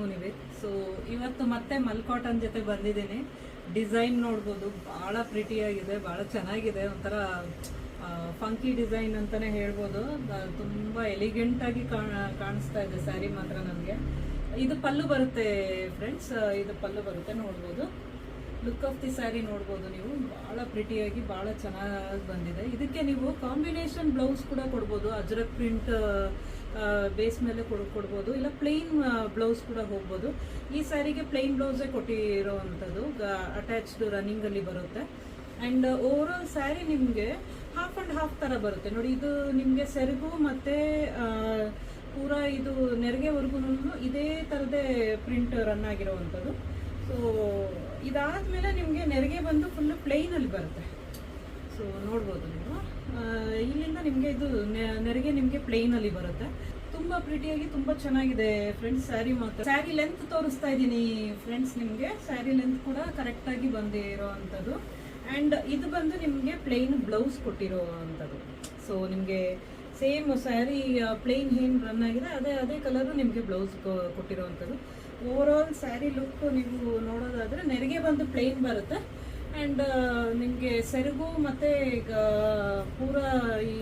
ಮುನಿವೇತ್. So ಇವತ್ತು ಮತ್ತೆ ಮಲ್ cotton ಜೊತೆ ಬಂದಿದ್ದೀನಿ. ಡಿಸೈನ್ ನೋಡ್ಬೋದು, ಭಾಳ ಪ್ರಿಟಿಯಾಗಿದೆ, ಭಾಳ ಚೆನ್ನಾಗಿದೆ. ಒಂಥರ ಫಂಕಿ ಡಿಸೈನ್ ಅಂತಾನೆ ಹೇಳ್ಬೋದು. ತುಂಬ ಎಲಿಗೆಂಟಾಗಿ ಕಾಣಿಸ್ತಾ ಇದೆ ಸ್ಯಾರಿ ಮಾತ್ರ ನನಗೆ. ಇದು ಪಲ್ಲು ಬರುತ್ತೆ ಫ್ರೆಂಡ್ಸ್, ಇದು ಪಲ್ಲು ಬರುತ್ತೆ, ನೋಡ್ಬೋದು. ಲುಕ್ ಆಫ್ ದಿ ಸ್ಯಾರಿ ನೋಡ್ಬೋದು ನೀವು, ಭಾಳ ಪ್ರಿಟಿಯಾಗಿ ಭಾಳ ಚೆನ್ನಾಗಿ ಬಂದಿದೆ. ಇದಕ್ಕೆ ನೀವು ಕಾಂಬಿನೇಷನ್ ಬ್ಲೌಸ್ ಕೂಡ ಕೊಡ್ಬೋದು, ಅಜ್ರಕ್ ಪ್ರಿಂಟ್ ಬೇಸ್ ಮೇಲೆ ಕೊಡ್ಬೋದು, ಇಲ್ಲ ಪ್ಲೇನ್ ಬ್ಲೌಸ್ ಕೂಡ ಹೋಗ್ಬೋದು. ಈ ಸ್ಯಾರಿಗೆ ಪ್ಲೇನ್ ಬ್ಲೌಸೇ ಕೊಟ್ಟಿರೋವಂಥದ್ದು, ಅಟ್ಯಾಚ್ಡ್ ರನ್ನಿಂಗಲ್ಲಿ ಬರುತ್ತೆ. ಆ್ಯಂಡ್ ಓವರ್ ಆಲ್ ಸ್ಯಾರಿ ನಿಮಗೆ ಹಾಫ್ ಆ್ಯಂಡ್ ಹಾಫ್ ಥರ ಬರುತ್ತೆ ನೋಡಿ. ಇದು ನಿಮಗೆ ಸೆರಗು ಮತ್ತು ಪೂರಾ ಇದು ನೆರಿಗೆವರೆಗೂ ಇದೇ ಥರದೇ ಪ್ರಿಂಟ್ ರನ್ ಆಗಿರೋವಂಥದ್ದು. ಸೊ ಇದಾದಮೇಲೆ ನಿಮಗೆ ನೆರಿಗೆ ಬಂದು ಫುಲ್ಲು ಪ್ಲೇನಲ್ಲಿ ಬರುತ್ತೆ. ಸೊ ನೋಡ್ಬೋದು ನೀವು, ಇಲ್ಲಿಂದ ನಿಮಗೆ ಇದು ನೆರಿಗೆ ನಿಮಗೆ ಪ್ಲೇನಲ್ಲಿ ಬರುತ್ತೆ. ತುಂಬ ಪ್ರಿಟಿಯಾಗಿ ತುಂಬ ಚೆನ್ನಾಗಿದೆ ಫ್ರೆಂಡ್ಸ್ ಸ್ಯಾರಿ ಮಾತ್ರ. ಸ್ಯಾರಿ ಲೆಂತ್ ತೋರಿಸ್ತಾ ಇದ್ದೀನಿ ಫ್ರೆಂಡ್ಸ್ ನಿಮಗೆ. ಸ್ಯಾರಿ ಲೆಂತ್ ಕೂಡ ಕರೆಕ್ಟಾಗಿ ಬಂದಿರೋ ಅಂಥದ್ದು. ಆ್ಯಂಡ್ ಇದು ಬಂದು ನಿಮಗೆ ಪ್ಲೇನ್ ಬ್ಲೌಸ್ ಕೊಟ್ಟಿರೋ ಅಂಥದ್ದು. ಸೊ ನಿಮಗೆ ಸೇಮ್ ಸ್ಯಾರಿ ಪ್ಲೇನ್ ಏನು ರನ್ ಆಗಿದೆ ಅದೇ ಕಲರು ನಿಮಗೆ ಬ್ಲೌಸ್ ಕೊಟ್ಟಿರೋವಂಥದ್ದು. ಓವರ್ ಆಲ್ ಸ್ಯಾರಿ ಲುಕ್ ನೀವು ನೋಡೋದಾದರೆ ನೆರಿಗೆ ಬಂದು ಪ್ಲೇನ್ ಬರುತ್ತೆ. ಆ್ಯಂಡ್ ನಿಮಗೆ ಸೆರಗು ಮತ್ತು ಈಗ ಪೂರ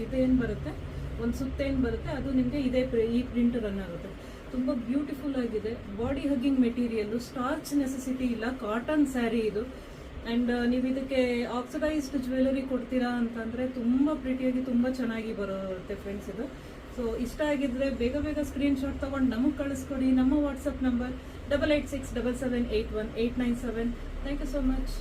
ಇದೇನು ಬರುತ್ತೆ, ಒಂದು ಸುತ್ತೇನು ಬರುತ್ತೆ, ಅದು ನಿಮಗೆ ಈ ಪ್ರಿಂಟ್ ರನ್ ಆಗುತ್ತೆ. ತುಂಬ ಬ್ಯೂಟಿಫುಲ್ ಆಗಿದೆ. ಬಾಡಿ ಹಗ್ಗಿಂಗ್ ಮೆಟೀರಿಯಲ್ಲು, ಸ್ಟಾರ್ಚ್ ನೆಸೆಸಿಟಿ ಇಲ್ಲ, ಕಾಟನ್ ಸ್ಯಾರಿ ಇದು. ಆ್ಯಂಡ್ ನೀವು ಇದಕ್ಕೆ ಆಕ್ಸಿಡೈಸ್ಡ್ ಜ್ಯುವೆಲರಿ ಕೊಡ್ತೀರಾ ಅಂತಂದರೆ ತುಂಬ ಪ್ರಿಟಿಯಾಗಿ ತುಂಬ ಚೆನ್ನಾಗಿ ಬರುತ್ತೆ ಫ್ರೆಂಡ್ಸ್ ಇದು. ಸೊ ಇಷ್ಟ ಆಗಿದ್ರೆ ಬೇಗ ಸ್ಕ್ರೀನ್ಶಾಟ್ ತೊಗೊಂಡು ನಮಗೆ ಕಳಿಸ್ಕೊಡಿ. ನಮ್ಮ WhatsApp number 8867781897. Thank you so much.